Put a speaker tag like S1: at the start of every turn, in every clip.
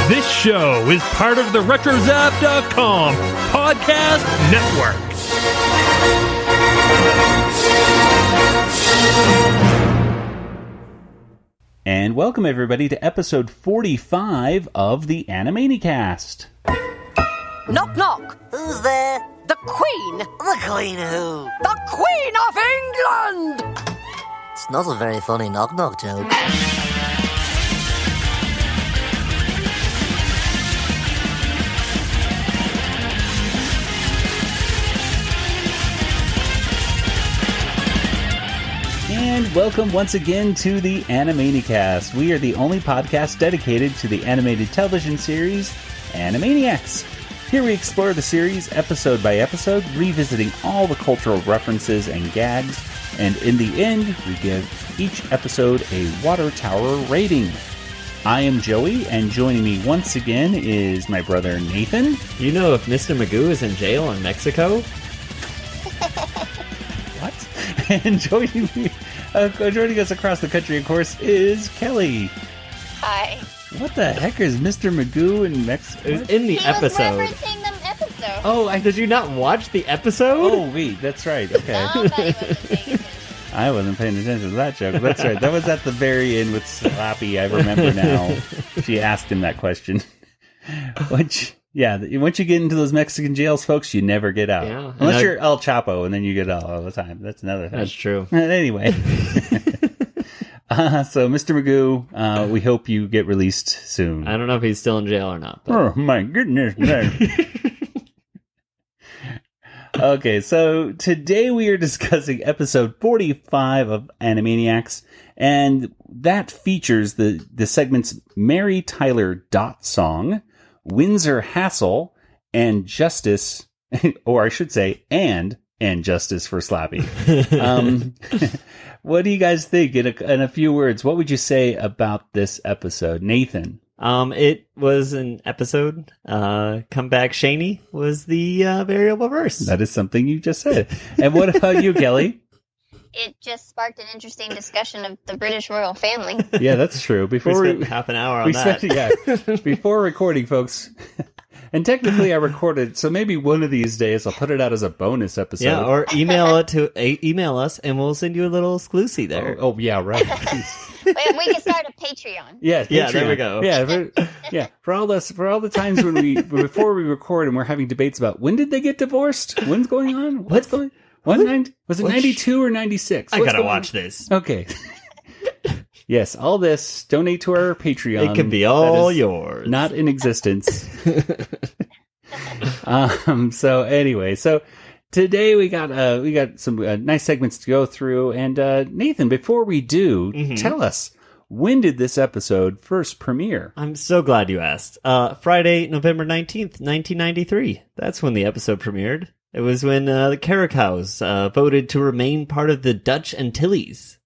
S1: This show is part of the RetroZap.com podcast network.
S2: And welcome everybody to episode 45 of the Animaniacast.
S3: Knock, knock.
S4: Who's there?
S3: The Queen.
S4: The Queen who?
S3: The Queen of England.
S4: It's not a very funny knock-knock joke.
S2: And welcome once again to the Animaniacast. We are the only podcast dedicated to the animated television series, Animaniacs. Here we explore the series episode by episode, revisiting all the cultural references and gags, and in the end, we give each episode a water tower rating. I am Joey, and joining me once again is my brother Nathan.
S5: You know if Mr. Magoo is in jail in Mexico?
S2: What? And joining us across the country, of course, is Kelly.
S6: Hi.
S2: What the heck is Mr. Magoo in Mexico?
S5: It was in the episode.
S6: He was referencing the episode.
S5: Oh, did you not watch the episode?
S2: Oh, wait, that's right. Okay.
S6: Oh, but he wasn't paying attention.
S2: I wasn't paying attention to that joke. That's right. That was at the very end with Slappy. I remember now. She asked him that question. Which, yeah, once you get into those Mexican jails, folks, you never get out.
S5: Yeah.
S2: Unless you're El Chapo, and then you get out all the time. That's another thing.
S5: That's true.
S2: Anyway. So, Mr. Magoo, we hope you get released soon.
S5: I don't know if he's still in jail or not. But...
S2: Oh, my goodness. Okay, so today we are discussing episode 45 of Animaniacs, and that features the segments Mary Tyler Dot Song, Windsor Hassle, and Justice, or I should say, and Justice for Slappy. What do you guys think? In a few words, what would you say about this episode? Nathan?
S5: It was an episode. Come Back Shaney was the variable verse.
S2: That is something you just said. And what about you, Kelly?
S6: It just sparked an interesting discussion of the British royal family.
S2: Yeah, that's true. Before
S5: we spent half an hour on that.
S2: Before recording, folks. And technically I recorded, so maybe one of these days I'll put it out as a bonus episode.
S5: Yeah, or email us and we'll send you a little exclusive there.
S2: Oh yeah, right.
S6: We can start a Patreon.
S2: Yeah,
S5: yeah, there we go.
S2: Yeah, for all the times before we record and we're having debates about when did they get divorced? When's going on? What's going on? Was it 92 or 96?
S5: I gotta watch this.
S2: Okay. Yes, all this, donate to our Patreon.
S5: It can be all yours.
S2: Not in existence. So anyway, today we got some nice segments to go through. And Nathan, before we do, tell us, when did this episode first premiere?
S5: I'm so glad you asked. Friday, November 19th, 1993. That's when the episode premiered. It was when the Caracows voted to remain part of the Dutch Antilles.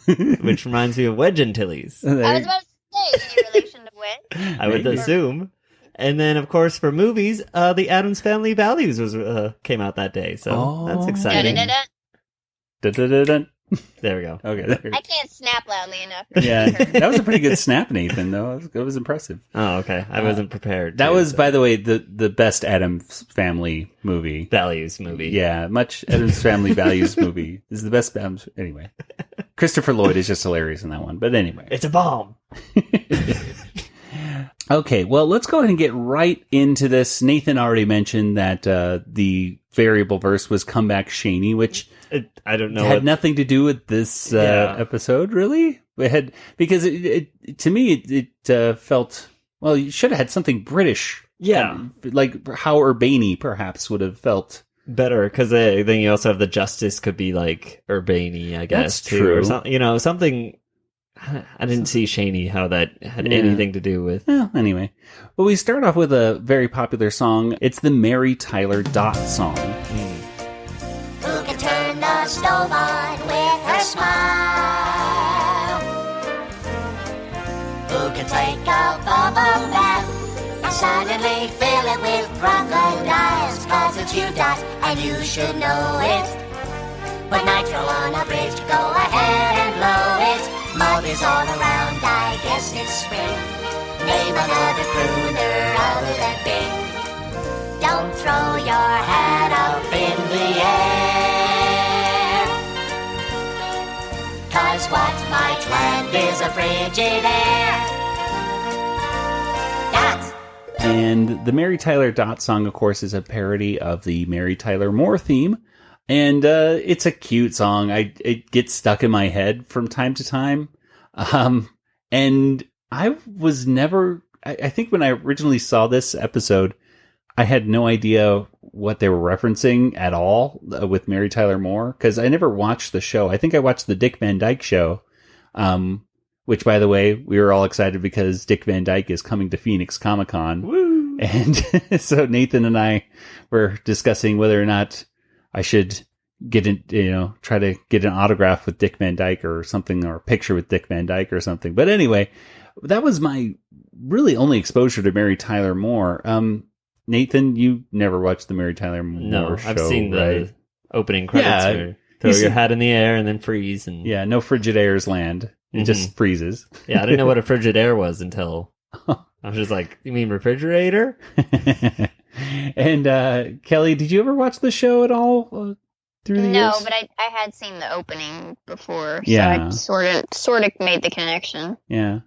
S5: Which reminds me of Wedge Antilles.
S6: I was about to say, in relation to Wedge.
S5: I would assume. And then, of course, for movies, the Addams Family Values came out that day. So that's exciting.
S6: Da-da-da-da.
S5: There we go.
S2: Okay.
S6: I can't snap loudly enough.
S2: Yeah, that was a pretty good snap, Nathan, though. It was impressive.
S5: Oh, okay. I wasn't prepared.
S2: That was, by the way, the best Addams Family movie.
S5: Values movie.
S2: Yeah, much Addams Family Values movie. This is the best Addams... Anyway. Christopher Lloyd is just hilarious in that one. But anyway.
S5: It's a bomb.
S2: Okay, well, let's go ahead and get right into this. Nathan already mentioned that the variable verse was Come Back Shaney, which...
S5: I don't know.
S2: Had nothing to do with this episode, really. It had, because it to me it felt, well, you should have had something British.
S5: Yeah,
S2: like how Urbani perhaps would have felt
S5: better, because then you also have the Justice could be like Urbani, I guess.
S2: That's
S5: too,
S2: true.
S5: Or something, something. I didn't see Shaney how that had anything to do with.
S2: Well, anyway, well, we start off with a very popular song. It's the Mary Tyler Dot Song.
S7: Who can turn the stove on with her smile? Who can take a bubble bath and suddenly fill it with crocodiles? 'Cause it's you, Dot, and you should know it. Put nitro on a bridge, go ahead and blow it. Mud is all around, I guess it's spring. Name another crooner other than Bing. Don't throw your hat up in the air. 'Cause what might land is a frigid air. Dot.
S2: And the Mary Tyler Dot song, of course, is a parody of the Mary Tyler Moore theme. And it's a cute song. It gets stuck in my head from time to time. And I was never... I think when I originally saw this episode, I had no idea what they were referencing at all with Mary Tyler Moore, because I never watched the show. I think I watched the Dick Van Dyke Show, which, by the way, we were all excited because Dick Van Dyke is coming to Phoenix Comic-Con.
S5: Woo!
S2: And so Nathan and I were discussing whether or not I should get in, try to get an autograph with Dick Van Dyke or something, or a picture with Dick Van Dyke or something. But anyway, that was my really only exposure to Mary Tyler Moore. Nathan, you never watched the Mary Tyler Moore show,
S5: I've seen
S2: right?
S5: the opening credits where throw your hat in the air and then freeze. And
S2: yeah, no Frigidaire's land. It just freezes.
S5: Yeah, I didn't know what a Frigidaire was until I was just like, you mean refrigerator?
S2: And Kelly, did you ever watch the show at all through the years?
S6: No, but I had seen the opening before, so
S2: Yeah.
S6: I sort of made the connection.
S2: Yeah.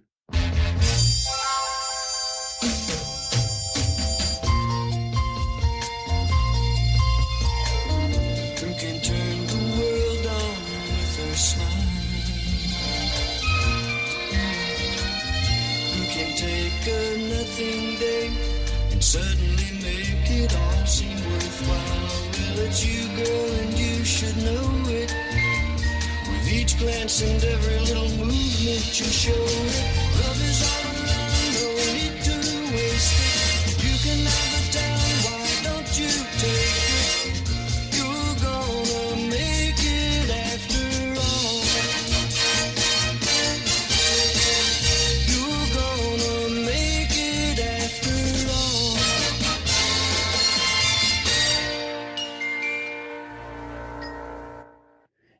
S8: Who can turn the world on with her smile? Who can take a nothing day and suddenly make it all seem worthwhile? Well, it's you, girl, and you should know it. With each glance and every little movement you show it. Love is all around, no need to waste it. You can have it down, why don't you take it? You're gonna make it after all. You're gonna make it after all.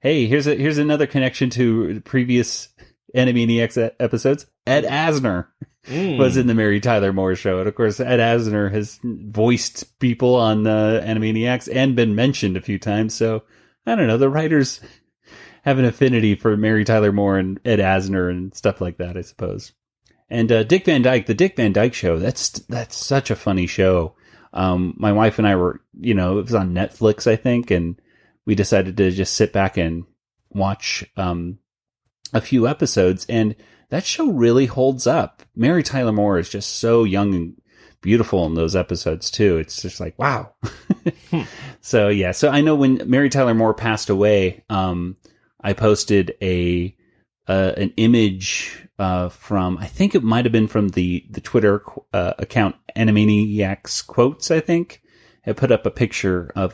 S2: Hey, here's another connection to previous Animaniacs episodes. Ed Asner was in the Mary Tyler Moore show. And of course, Ed Asner has voiced people on Animaniacs and been mentioned a few times. So, I don't know, the writers have an affinity for Mary Tyler Moore and Ed Asner and stuff like that, I suppose. And Dick Van Dyke, the Dick Van Dyke Show, that's such a funny show. My wife and I were, it was on Netflix, I think, and we decided to just sit back and watch a few episodes, and that show really holds up. Mary Tyler Moore is just so young and beautiful in those episodes, too. It's just like, wow. So, yeah. So I know when Mary Tyler Moore passed away, I posted an image from, I think it might have been from the Twitter account Animaniacs Quotes, I think. I put up a picture of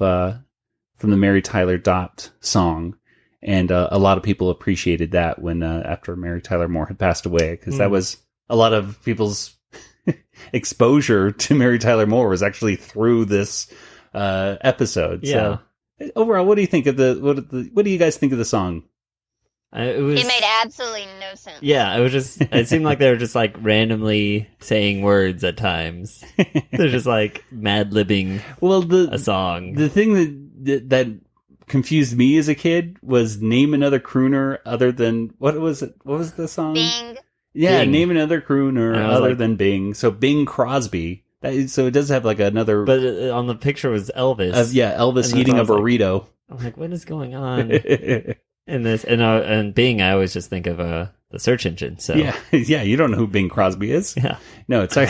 S2: from the Mary Tyler Dot song, and a lot of people appreciated that when after Mary Tyler Moore had passed away, because that was a lot of people's exposure to Mary Tyler Moore was actually through this episode.
S5: Yeah.
S2: So overall, what do you think of what do you guys think of the song?
S5: It
S6: It made absolutely no sense.
S5: Yeah, it seemed like they were just like randomly saying words at times. They're just like mad-libbing a song.
S2: The thing that confused me as a kid was name another crooner other than, what was it? What was the song?
S6: Bing.
S2: Yeah,
S5: Bing.
S2: name another crooner other
S5: like,
S2: than Bing. So Bing Crosby. So it does have like another...
S5: But on the picture was Elvis.
S2: Elvis
S5: And
S2: eating a
S5: that's why I was
S2: burrito.
S5: I'm like, what is going on in this? And Bing, I always just think of the search engine. So
S2: Yeah, you don't know who Bing Crosby is.
S5: Yeah.
S2: No, it's like...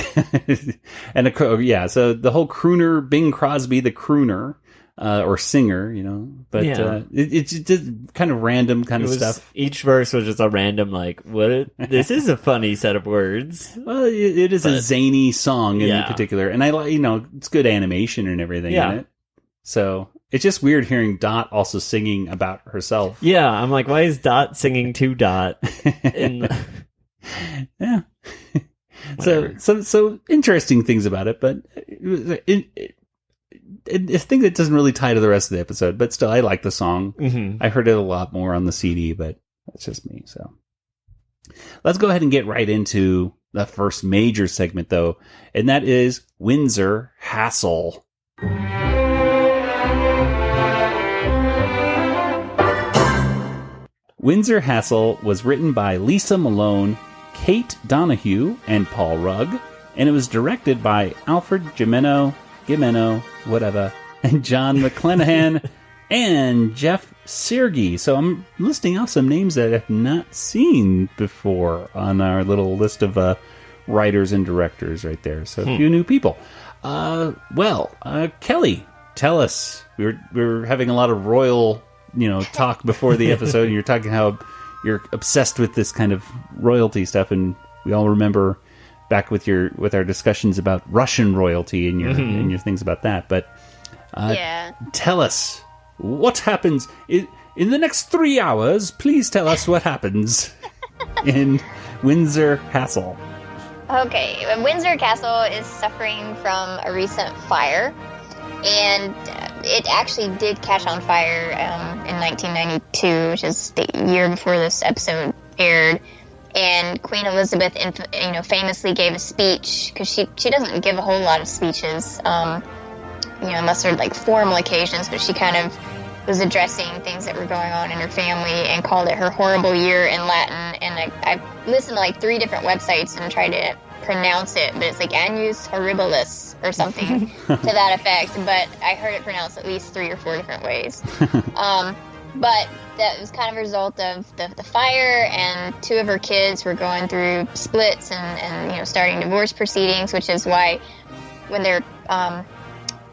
S2: so the whole crooner, Bing Crosby, the crooner... or singer, but it's just kind of random kind of stuff.
S5: Each verse was just a random, like, this is a funny set of words.
S2: Well, it is a zany song in particular, and I like, it's good animation and everything in it. So it's just weird hearing Dot also singing about herself.
S5: Yeah, I'm like, why is Dot singing to Dot?
S2: Yeah. So interesting things about it, but I think it doesn't really tie to the rest of the episode, but still, I like the song.
S5: Mm-hmm.
S2: I heard it a lot more on the CD, but that's just me. So, Let's go ahead and get right into the first major segment, though, and that is Windsor Hassle. Windsor Hassle was written by Lisa Malone, Kate Donahue, and Paul Rugg, and it was directed by Alfred Gimeno, whatever, and John McClenahan, and Jeff Sergey. So I'm listing off some names that I've not seen before on our little list of writers and directors right there. So a few new people. Kelly, tell us. We were having a lot of royal, talk before the episode, and you're talking how you're obsessed with this kind of royalty stuff, and we all remember back with our discussions about Russian royalty and your things about that. But tell us what happens in the next 3 hours. Please tell us what happens in Windsor Hassle.
S6: Okay, Windsor Castle is suffering from a recent fire, and it actually did catch on fire in 1992, which is the year before this episode aired. And Queen Elizabeth, famously gave a speech, because she doesn't give a whole lot of speeches, unless they're like formal occasions, but she kind of was addressing things that were going on in her family and called it her horrible year in Latin. And I listened to like 3 different websites and tried to pronounce it, but it's like Annus Horribilis or something to that effect. But I heard it pronounced at least 3 or 4 different ways. But that was kind of a result of the fire, and 2 of her kids were going through splits and starting divorce proceedings, which is why when they're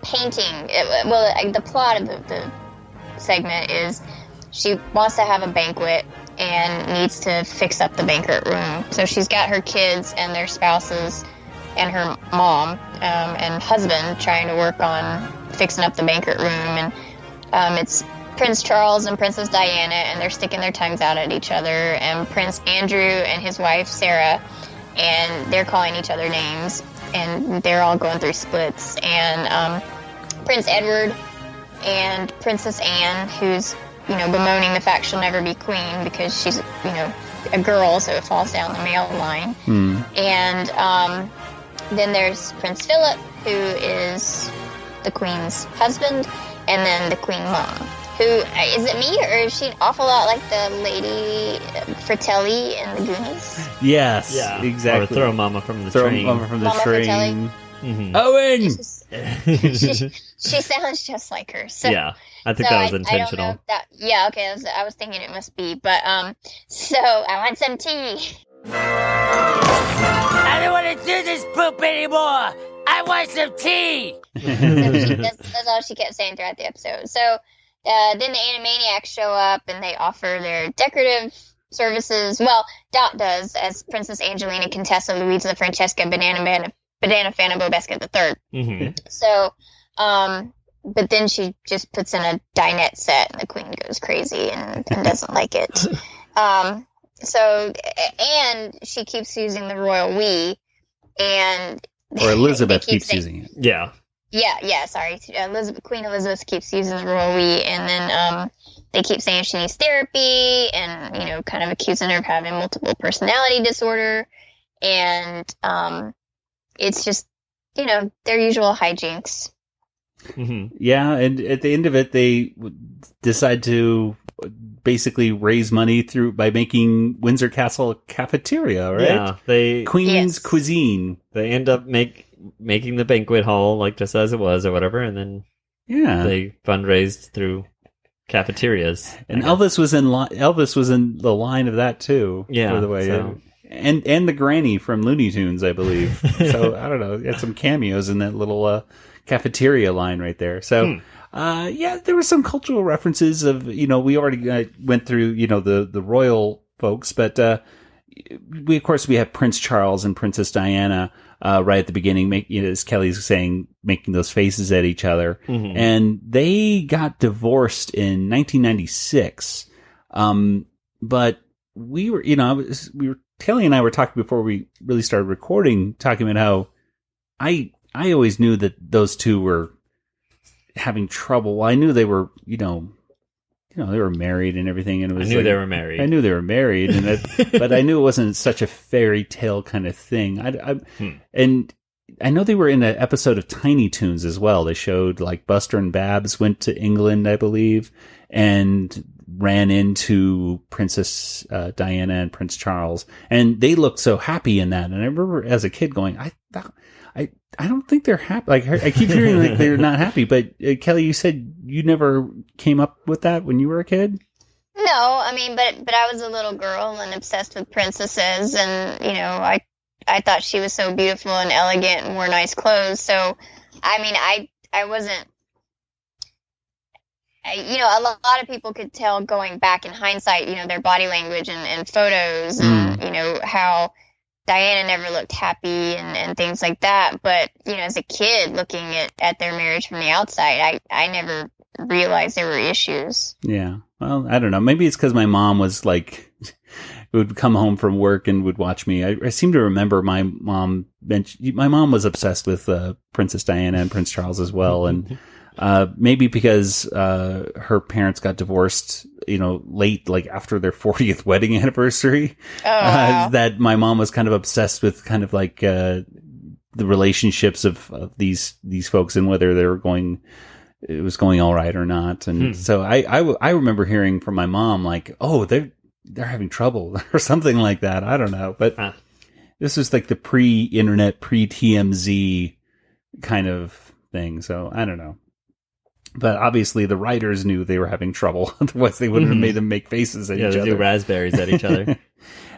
S6: painting, the plot of the segment is she wants to have a banquet and needs to fix up the banquet room. So she's got her kids and their spouses and her mom and husband trying to work on fixing up the banquet room. And it's Prince Charles and Princess Diana, and they're sticking their tongues out at each other, and Prince Andrew and his wife Sarah, and they're calling each other names, and they're all going through splits. And Prince Edward and Princess Anne, who's bemoaning the fact she'll never be queen because she's a girl, so it falls down the male line. And then there's Prince Philip, who is the queen's husband, and then the queen mom, who is it me, or is she an awful lot like the lady Fratelli in the Goonies?
S2: Yes, exactly.
S5: Or throw Mama from the train.
S2: Mama from the train.
S5: Mm-hmm.
S2: Owen!
S6: She sounds just like her. So,
S5: yeah, I think that was intentional.
S6: I don't know if that, okay, I was thinking it must be, but so I want some tea.
S3: I don't want to do this poop anymore. I want some tea.
S6: That's all she kept saying throughout the episode. So then the Animaniacs show up and they offer their decorative services. Well, Dot does, as Princess Angelina Contessa Luisa Francesca Banana Fana Bobesca III.
S5: Mm-hmm.
S6: So, but then she just puts in a dinette set and the queen goes crazy and doesn't like it. So, and she keeps using the royal we, and
S2: or Elizabeth keeps using it.
S5: Yeah.
S6: Yeah, sorry. Queen Elizabeth keeps using the royal we, and then they keep saying she needs therapy, and kind of accusing her of having multiple personality disorder, and it's just their usual hijinks.
S5: Mm-hmm.
S2: Yeah, and at the end of it, they decide to basically raise money by making Windsor Castle a cafeteria, right?
S5: Yeah,
S2: Queen's cuisine.
S5: They end up making the banquet hall like just as it was or whatever, and then they fundraised through cafeterias.
S2: And Elvis was in the line of that too.
S5: Yeah,
S2: by the way, and the granny from Looney Tunes, I believe. So I don't know, he had some cameos in that little cafeteria line right there. So. There were some cultural references of, we already went through, the royal folks, but we have Prince Charles and Princess Diana right at the beginning, as Kelly's saying, making those faces at each other.
S5: Mm-hmm.
S2: And they got divorced in 1996. But we were, Kelly and I were talking before we really started recording, talking about how I always knew that those two were having trouble. Well, I knew they were, they were married and everything, and it was
S5: I knew they were married.
S2: I knew they were married, but I knew it wasn't such a fairy tale kind of thing. And I know they were in an episode of Tiny Toons as well. They showed like Buster and Babs went to England, I believe, and ran into Princess Diana and Prince Charles, and they looked so happy in that. And I remember as a kid going, I don't think they're happy. Like, I keep hearing like they're not happy. But Kelly, you said you never came up with that when you were a kid?
S6: No, I mean, but I was a little girl and obsessed with princesses, and I thought she was so beautiful and elegant and wore nice clothes. So, I mean, I wasn't. A lot of people could tell going back in hindsight, their body language and photos, and how Diana never looked happy and things like that. But, as a kid looking at their marriage from the outside, I never realized there were issues.
S2: Yeah. Well, I don't know. Maybe it's because my mom was like, would come home from work and would watch me. I seem to remember my mom was obsessed with Princess Diana and Prince Charles as well. And maybe because her parents got divorced, late, like after their 40th wedding anniversary,
S6: wow.
S2: that my mom was kind of obsessed with kind of like the relationships of these folks and whether it was going all right or not. And so I remember hearing from my mom like, oh, they're having trouble or something like that. I don't know, but this was like the pre-internet, pre-TMZ kind of thing. So I don't know. But obviously the writers knew they were having trouble. Otherwise they wouldn't have made them make faces at each other.
S5: Yeah, they do raspberries at each other.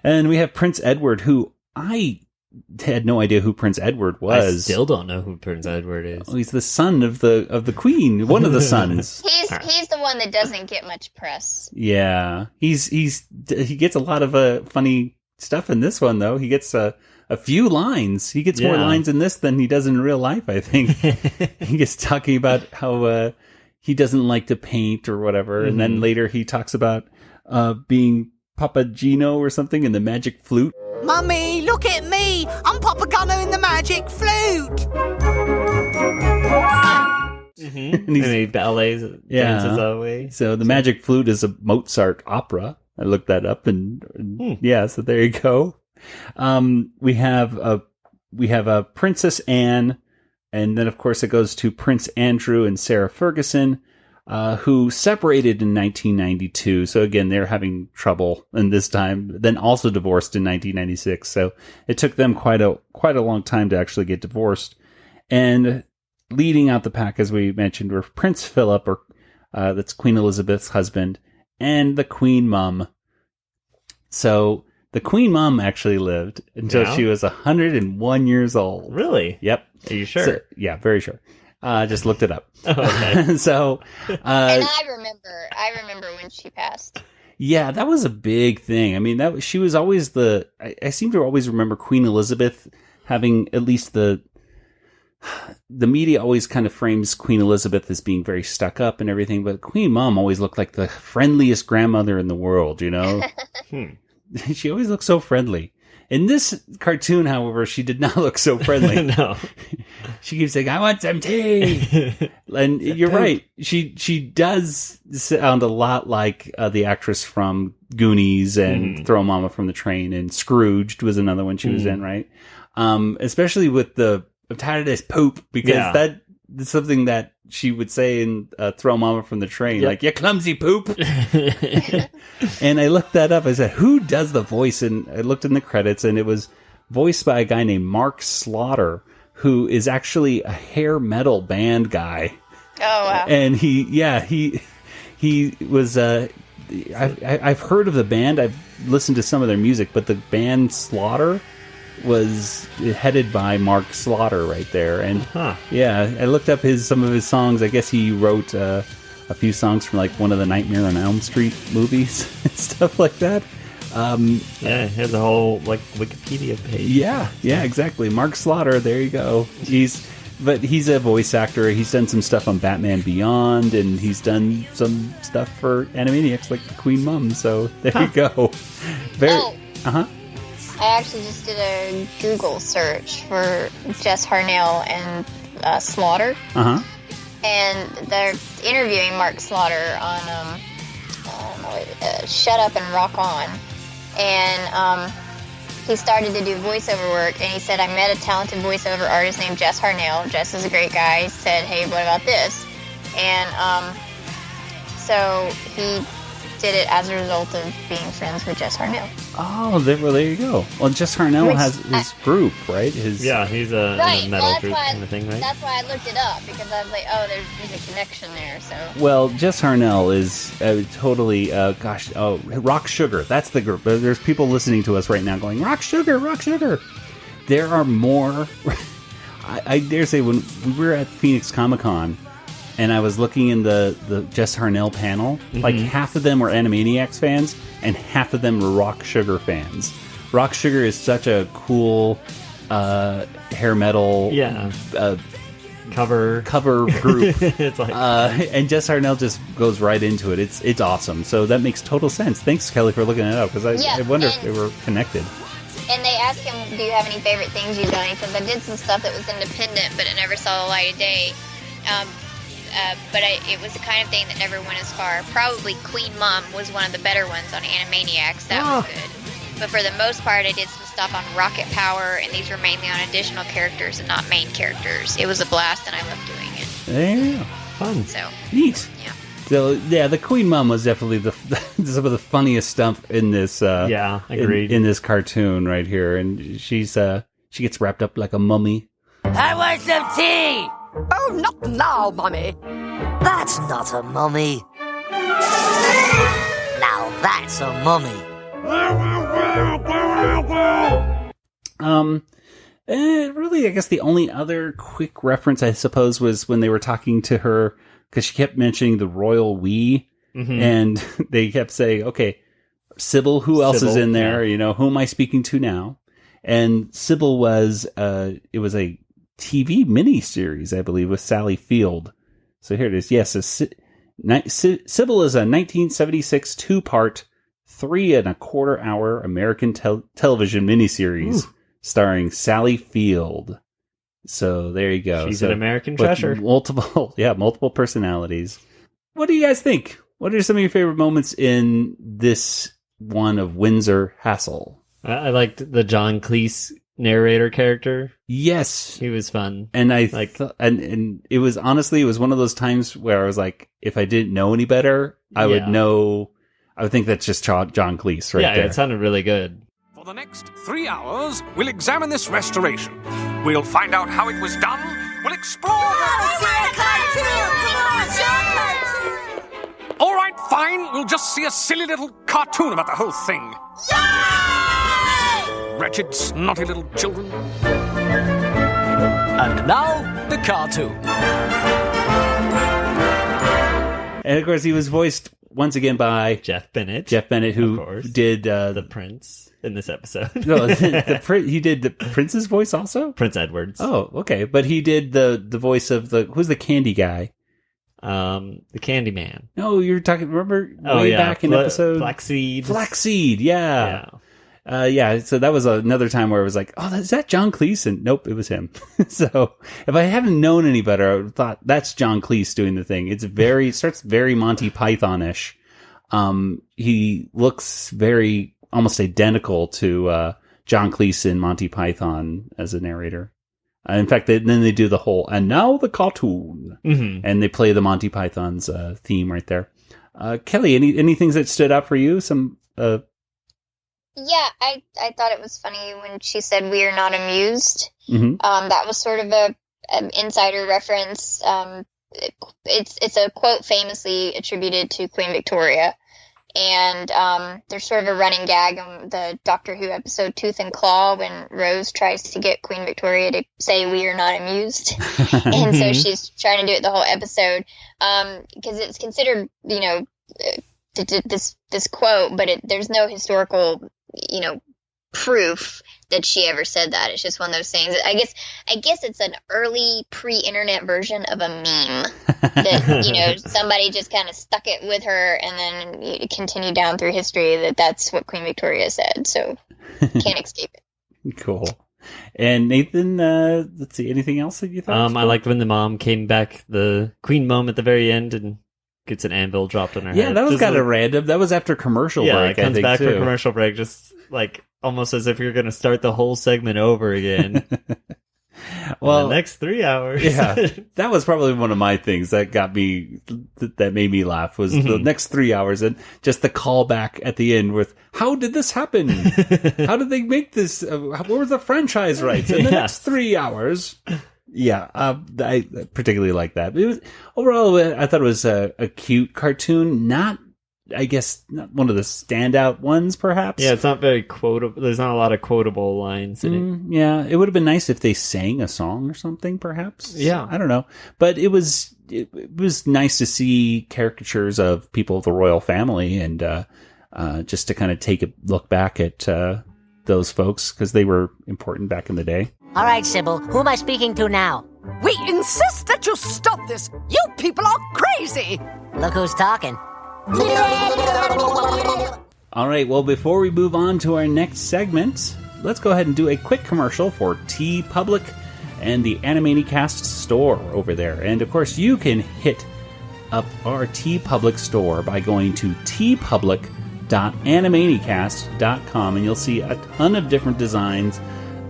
S2: And we have Prince Edward, who I had no idea who Prince Edward was.
S5: I still don't know who Prince Edward is.
S2: Oh, he's the son of the Queen, one of the sons.
S6: He's the one that doesn't get much press.
S2: Yeah, he gets a lot of funny stuff in this one though. He gets a few lines. He gets more lines in this than he does in real life, I think. He gets talking about how he doesn't like to paint or whatever, and then later he talks about being Papagino or something in the Magic Flute.
S3: Mummy, look at me! I'm Papagano in the Magic Flute!
S5: And he ballets, dances away.
S2: So the Magic Flute is a Mozart opera. I looked that up, and so there you go. We have a Princess Anne, and then of course it goes to Prince Andrew and Sarah Ferguson, who separated in 1992. So again, they're having trouble in this time. Then also divorced in 1996. So it took them quite a long time to actually get divorced. And leading out the pack, as we mentioned, were Prince Philip, or that's Queen Elizabeth's husband, and the Queen Mum. So the Queen Mum actually lived until she was 101 years old.
S5: Really?
S2: Yep.
S5: Are you sure?
S2: So, yeah, very sure. Just looked it up.
S5: Oh, okay.
S2: So,
S6: and I remember when she passed.
S2: Yeah, that was a big thing. I mean, she was always I seem to always remember Queen Elizabeth having at least the media always kind of frames Queen Elizabeth as being very stuck up and everything, but Queen Mum always looked like the friendliest grandmother in the world, She always looked so friendly. In this cartoon, however, she did not look so friendly.
S5: No.
S2: She keeps saying, I want some tea. And you're right. She does sound a lot like the actress from Goonies and Throw Mama from the Train, and Scrooged was another one she was in, right? Especially with I'm tired of this poop, because that's something that she would say in Throw Mama from the Train, like, you clumsy poop. And I looked that up. I said, who does the voice? And I looked in the credits, and it was voiced by a guy named Mark Slaughter, who is actually a hair metal band guy.
S6: Oh, wow.
S2: And he was, I've heard of the band. I've listened to some of their music, but the band Slaughter was headed by Mark Slaughter right there. And I looked up some of his songs. I guess he wrote a few songs from like one of the Nightmare on Elm Street movies and stuff like that.
S5: He has a whole like Wikipedia page.
S2: Yeah, exactly. Mark Slaughter, there you go. He's a voice actor. He's done some stuff on Batman Beyond, and he's done some stuff for Animaniacs like the Queen Mum. So there you go.
S6: I actually just did a Google search for Jess Harnell and Slaughter. And they're interviewing Mark Slaughter on Shut Up and Rock On. And he started to do voiceover work, and he said, I met a talented voiceover artist named Jess Harnell. Jess is a great guy. He said, hey, what about this? And so he did it as a result of being friends with Jess Harnell.
S2: Oh, there you go. Well, Jess Harnell has his group, right?
S5: He's a metal group kind of thing, right?
S6: That's why I looked it up, because I was like, oh, there's a connection there, so.
S2: Well, Jess Harnell is totally, Rock Sugar. That's the group. There's people listening to us right now going, Rock Sugar, Rock Sugar. There are more. I dare say, when we were at Phoenix Comic-Con, and I was looking in the Jess Harnell panel, like half of them were Animaniacs fans, and half of them were Rock Sugar fans. Rock Sugar is such a cool hair metal cover group.
S5: It's like,
S2: and Jess Harnell just goes right into it. It's awesome. So that makes total sense. Thanks, Kelly, for looking it up, because I wonder if they were connected.
S6: And they asked him, do you have any favorite things you've done? He says, I did some stuff that was independent, but it never saw the light of day. But it was the kind of thing that never went as far. Probably Queen Mum was one of the better ones on Animaniacs. That was good. But for the most part, I did some stuff on Rocket Power, and these were mainly on additional characters and not main characters. It was a blast, and I loved doing it.
S2: There you go. Fun.
S6: So
S2: neat.
S6: Yeah.
S2: So yeah, the Queen Mum was definitely some of the funniest stuff in this.
S5: Agreed.
S2: In this cartoon right here, and she gets wrapped up like a mummy.
S4: I want some tea!
S3: Oh, not now, Mummy.
S4: That's not a mummy. Now that's a mummy.
S2: Really, I guess the only other quick reference, I suppose, was when they were talking to her, because she kept mentioning the royal we, and they kept saying, okay, Sybil, who else is in there? You know, who am I speaking to now? And Sybil was, it was a TV miniseries, I believe, with Sally Field. So here it is. Yes, Sybil is a 1976 two-part, 3.25 hour American television miniseries starring Sally Field. So there you go.
S5: She's an American treasure.
S2: Multiple personalities. What do you guys think? What are some of your favorite moments in this one of Windsor Hassle?
S5: I liked the John Cleese narrator character.
S2: Yes,
S5: he was fun,
S2: and and it was honestly, it was one of those times where I was like, if I didn't know any better, I would know. I would think that's just John Cleese, right there.
S5: Yeah, it sounded really good.
S9: For the next 3 hours, we'll examine this restoration. We'll find out how it was done. We'll explore. All right, fine. We'll just see a silly little cartoon about the whole thing. Wretched, snotty little children.
S10: And now, the cartoon.
S2: And of course, he was voiced once again by
S5: Jeff Bennett,
S2: who did
S5: the Prince in this episode.
S2: No, he did the Prince's voice also?
S5: Prince Edwards.
S2: Oh, okay. But he did the voice of who's the candy guy?
S5: The Candy Man.
S2: No, you're talking, remember back in episode?
S5: Flaxseed.
S2: Flaxseed, yeah. So that was another time where I was like, oh, is that John Cleese? And nope, it was him. So if I hadn't known any better, I would have thought that's John Cleese doing the thing. It starts very Monty Python-ish. He looks almost identical to John Cleese in Monty Python as a narrator. In fact, then they do the whole, and now the cartoon. And they play the Monty Python's theme right there. Kelly, any things that stood out for you? Some...
S6: Yeah, I thought it was funny when she said we are not amused.
S2: Mm-hmm.
S6: That was sort of an insider reference. It's a quote famously attributed to Queen Victoria. And there's sort of a running gag on the Doctor Who episode Tooth and Claw when Rose tries to get Queen Victoria to say we are not amused. And so she's trying to do it the whole episode. Because it's considered, this quote, but there's no historical proof that she ever said that. It's just one of those things. I guess it's an early pre-internet version of a meme that somebody just kind of stuck it with her, and then you continue down through history that's what Queen Victoria said. So can't escape it.
S2: Cool. And Nathan, let's see, anything else that you thought?
S5: I liked when the mom came back, the Queen Mom at the very end, and gets an anvil dropped on her head.
S2: Yeah, that was
S5: Just
S2: kind of random. That was after commercial
S5: yeah,
S2: break,
S5: it comes
S2: I think,
S5: back
S2: too.
S5: for commercial break, just like almost as if you're going to start the whole segment over again.
S2: Well,
S5: the next 3 hours.
S2: Yeah, that was probably one of my things that got me, that made me laugh, was the next 3 hours and just the callback at the end with, how did this happen? How did they make this? What were the franchise rights in the next 3 hours? Yeah, I particularly like that. It was, overall, I thought it was a cute cartoon, not one of the standout ones, perhaps.
S5: Yeah, it's not very quotable. There's not a lot of quotable lines in it.
S2: Yeah, it would have been nice if they sang a song or something, perhaps.
S5: Yeah.
S2: I don't know. But it was nice to see caricatures of people of the royal family and just to kind of take a look back at those folks, because they were important back in the day.
S4: All right, Sybil, who am I speaking to now?
S3: We insist that you stop this. You people are crazy.
S4: Look who's talking.
S2: All right, well, before we move on to our next segment, let's go ahead and do a quick commercial for TeePublic and the Animaniacast store over there. And, of course, you can hit up our TeePublic store by going to teepublic.animaniacast.com, and you'll see a ton of different designs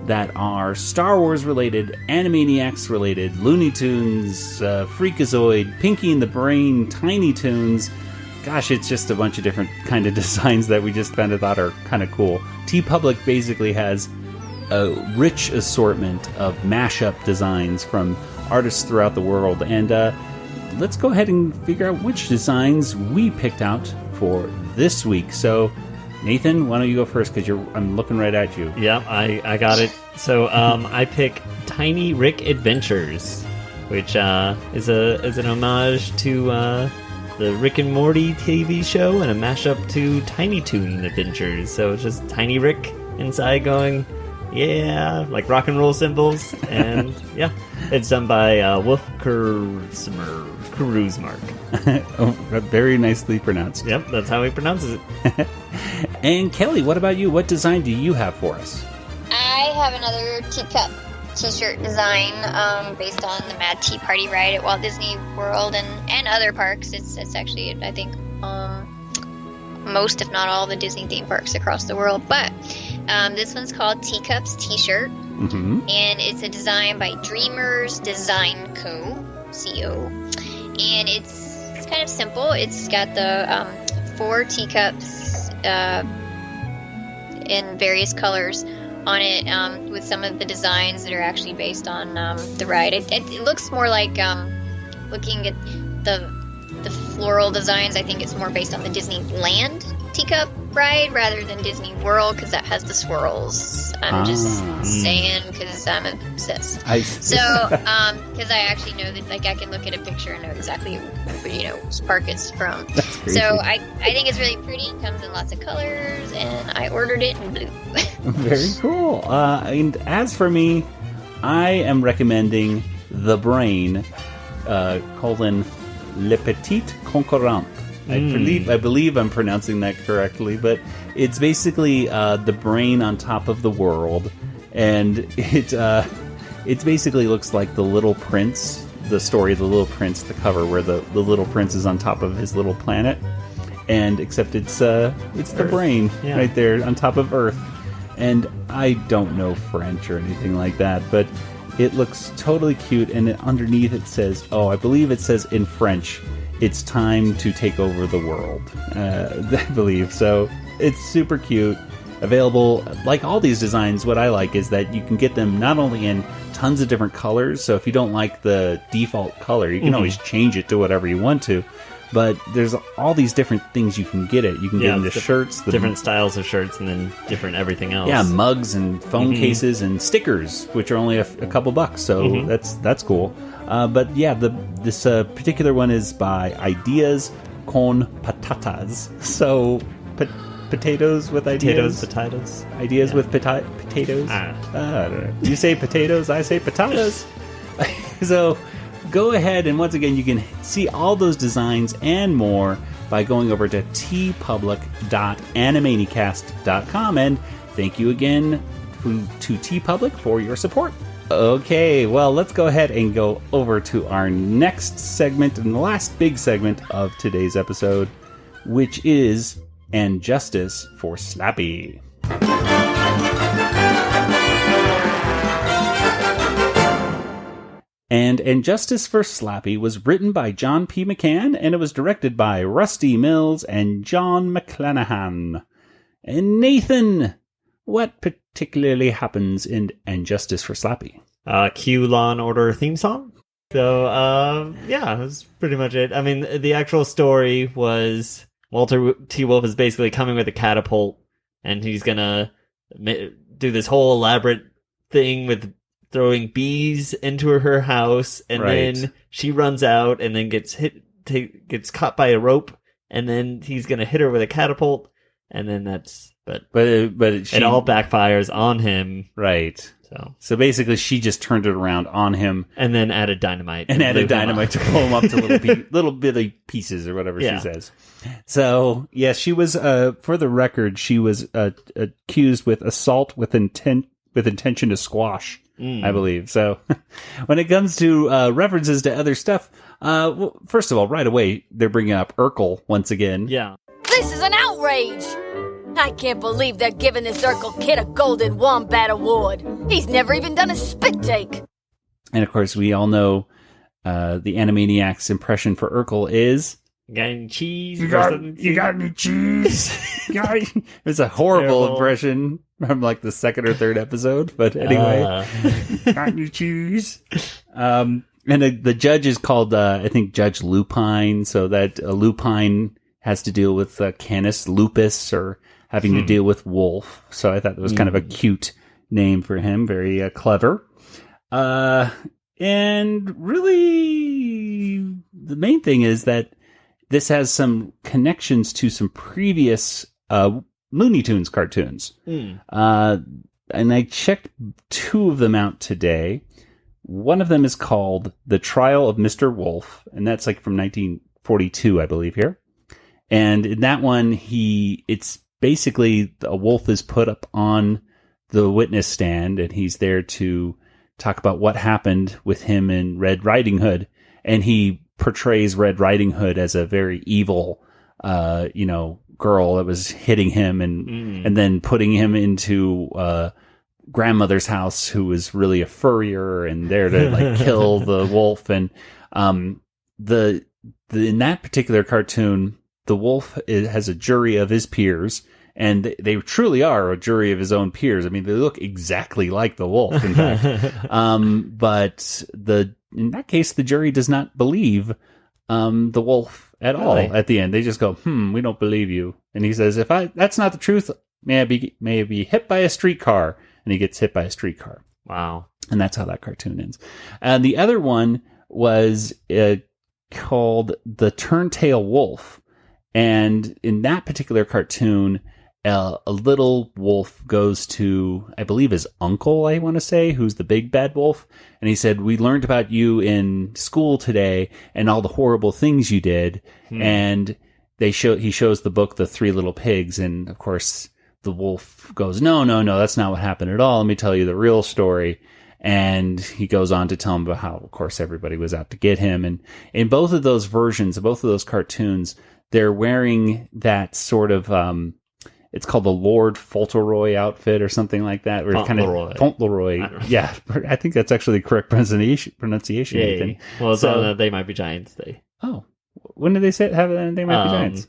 S2: that are Star Wars related, Animaniacs related, Looney Tunes, Freakazoid, Pinky and the Brain, Tiny Toons. Gosh, it's just a bunch of different kind of designs that we just kind of thought are kind of cool. TeePublic basically has a rich assortment of mashup designs from artists throughout the world. And let's go ahead and figure out which designs we picked out for this week. So, Nathan, why don't you go first, because I'm looking right at you.
S5: Yeah, I got it. So I pick Tiny Rick Adventures, which is an homage to the Rick and Morty TV show and a mashup to Tiny Toon Adventures. So it's just Tiny Rick inside going, yeah, like rock and roll symbols. And yeah, it's done by Wolf Kurzmark.
S2: Oh, very nicely pronounced.
S5: Yep, that's how he pronounces it.
S2: And Kelly, what about you? What design do you have for us?
S6: I have another teacup t-shirt design based on the Mad Tea Party ride at Walt Disney World and other parks. It's actually, I think, most, if not all, the Disney theme parks across the world. But this one's called Teacups T-shirt, and it's a design by Dreamers Design Co. And it's kind of simple. It's got the 4 teacups in various colors on it, with some of the designs that are actually based on the ride. It looks more like, looking at the floral designs, I think it's more based on the Disneyland teacup ride rather than Disney World, because that has the swirls. I'm just saying, because I'm obsessed. So, because I actually know that, like, I can look at a picture and know exactly, which park it's from. So I think it's really pretty. It comes in lots of colors, and I ordered it in blue.
S2: Very cool. And as for me, I am recommending The Brain, Le Petit Concurrent. I believe I'm pronouncing that correctly, but it's basically the brain on top of the world, and it basically looks like The Little Prince, the story of The Little Prince, the cover where the Little Prince is on top of his little planet, and except it's the brain right there on top of Earth. And I don't know French or anything like that, but it looks totally cute, and underneath it says, I believe it says in French, it's time to take over the world, I believe. So it's super cute. Available, like all these designs, what I like is that you can get them not only in tons of different colors, so if you don't like the default color, you can always change it to whatever you want to. But there's all these different things you can get it. You can get them the shirts.
S5: Different styles of shirts, and then different everything else.
S2: Yeah, mugs and phone cases and stickers, which are only a couple bucks. So that's cool. But yeah, this particular one is by Ideas con Patatas. So potatoes with ideas.
S5: Potatoes.
S2: Ideas with potatoes. I don't know. You say potatoes, I say patatas. So go ahead, and once again, you can see all those designs and more by going over to teepublic.animaniacast.com. And thank you again to TeePublic for your support Okay, well, let's go ahead and go over to our next segment and the last big segment of today's episode, which is And Justice for Slappy. And Justice for Slappy was written by John P. McCann, and it was directed by Rusty Mills and John McClanahan. And Nathan, what particularly happens in And Justice for Slappy?
S5: Cue Law and Order theme song. So, yeah, that's pretty much it. I mean, the actual story was Walter T. Wolf is basically coming with a catapult, and he's gonna do this whole elaborate thing with throwing bees into her house, and then she runs out and then gets gets caught by a rope, and then he's gonna hit her with a catapult, and then that's but it all backfires on him,
S2: right? So basically, she just turned it around on him,
S5: and then added dynamite,
S2: to pull him up to little bitty pieces or whatever she says. So yeah, she was for the record, she was accused with assault with intention to squash. I believe. So when it comes to references to other stuff, well, first of all, right away, they're bringing up Urkel once again.
S5: Yeah.
S11: This is an outrage! I can't believe they're giving this Urkel kid a Golden Wombat Award. He's never even done a spit take.
S2: And of course, we all know the Animaniacs impression for Urkel is...
S5: You got any cheese?
S2: You got any cheese? It's a horrible impression from like the second or third episode, but anyway. Got any cheese? And the judge is called, I think, Judge Lupine, so that Lupine has to deal with Canis Lupus or having to deal with Wolf. So I thought that was kind of a cute name for him, very clever. And really, the main thing is that this has some connections to some previous Looney Tunes cartoons. And I checked two of them out today. One of them is called The Trial of Mr. Wolf, and that's like from 1942, I believe, here. And in that one, it's basically a wolf is put up on the witness stand, and he's there to talk about what happened with him in Red Riding Hood. And he portrays Red Riding Hood as a very evil, girl that was hitting him and then putting him into grandmother's house, who was really a furrier and there to like kill the wolf. And in that particular cartoon, the wolf has a jury of his peers, and they truly are a jury of his own peers. I mean, they look exactly like the wolf, in fact. But in that case, the jury does not believe the wolf at all. At the end, they just go, we don't believe you. And he says, that's not the truth, may I be hit by a streetcar. And he gets hit by a streetcar.
S5: Wow.
S2: And that's how that cartoon ends. And the other one was called The Turntale Wolf. And in that particular cartoon, a little wolf goes to, I believe, his uncle, I want to say, who's the big bad wolf. And he said, we learned about you in school today and all the horrible things you did. And he shows the book, The Three Little Pigs. And of course, the wolf goes, no, that's not what happened at all. Let me tell you the real story. And he goes on to tell him about how, of course, everybody was out to get him. And in both of those versions, both of those cartoons, they're wearing that sort of, it's called the Lord Fauntleroy outfit or something like that. Or Fauntleroy. Yeah, I think that's actually the correct pronunciation.
S5: Yeah. Well, it's on They Might Be Giants Day.
S2: Oh. When did they have They Might Be Giants?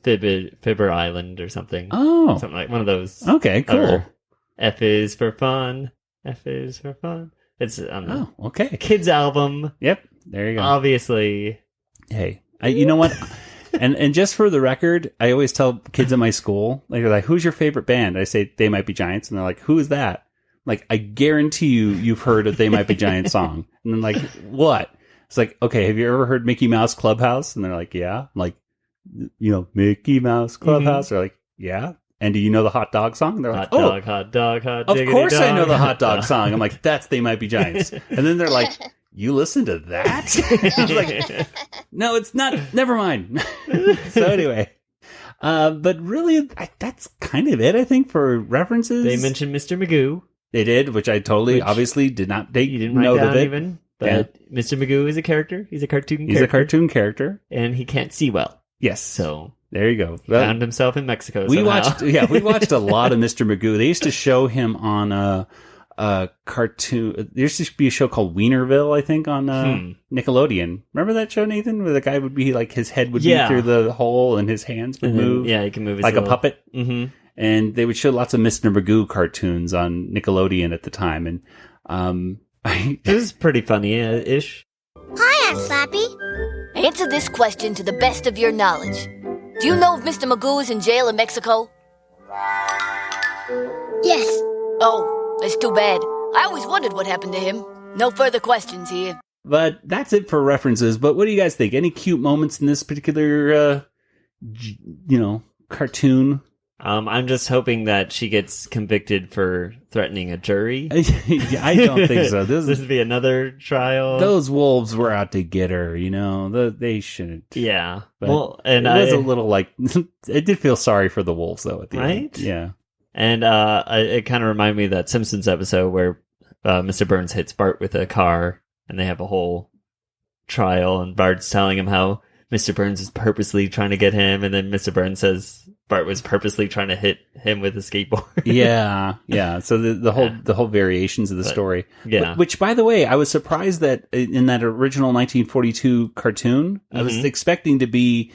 S5: Fibber Island or something.
S2: Oh.
S5: Something like one of those.
S2: Okay, cool.
S5: F is for fun. F is for fun. It's
S2: okay.
S5: Kids album.
S2: Yep, there you go.
S5: Obviously.
S2: Hey, you know what? and just for the record, I always tell kids at my school, they're like, who's your favorite band? I say They Might Be Giants, and they're like, who is that? Like, I guarantee you've heard a They Might Be Giants song. And then like, what? It's like, okay, have you ever heard Mickey Mouse Clubhouse? And they're like, yeah. I'm like, Mickey Mouse Clubhouse? They're like, yeah. And do you know the hot dog song? And they're like,
S5: hot dog,
S2: of course I know the hot dog song. I'm like, that's They Might Be Giants. And then they're like, you listen to that? I was like, no, it's not. Never mind. So anyway, but really, that's kind of it, I think, for references.
S5: They mentioned Mr. Magoo.
S2: They did, which I totally, obviously, did not take note of it.
S5: Even, but Mr. Magoo is a character. He's a cartoon character.
S2: He's a cartoon character.
S5: And he can't see well.
S2: Yes.
S5: So
S2: there you go.
S5: Found himself in Mexico
S2: We
S5: somehow.
S2: we watched a lot of Mr. Magoo. They used to show him on a cartoon. There used to be a show called Wienerville, I think, on Nickelodeon. Remember that show, Nathan? Where the guy would be like, his head would be through the hole and his hands would move.
S5: Yeah, he can move his
S2: like
S5: little...
S2: a puppet.
S5: Mm-hmm.
S2: And they would show lots of Mr. Magoo cartoons on Nickelodeon at the time. And
S5: it was pretty funny-ish.
S7: Hi, Aunt Slappy.
S11: Answer this question to the best of your knowledge. Do you know if Mr. Magoo is in jail in Mexico?
S7: Yes.
S11: Oh, that's too bad. I always wondered what happened to him. No further questions here.
S2: But that's it for references. But what do you guys think? Any cute moments in this particular, cartoon?
S5: I'm just hoping that she gets convicted for threatening a jury.
S2: I don't think so.
S5: This would be another trial.
S2: Those wolves were out to get her, they shouldn't.
S5: Yeah.
S2: But
S5: well, and
S2: it was a little like, I did feel sorry for the wolves though at the end. Yeah.
S5: And it kind of reminded me of that Simpsons episode where Mr. Burns hits Bart with a car and they have a whole trial and Bart's telling him how Mr. Burns is purposely trying to get him, and then Mr. Burns says Bart was purposely trying to hit him with a skateboard. yeah. So the whole variations of the story. Yeah.
S2: Which, by the way, I was surprised that in that original 1942 cartoon, I was expecting to be,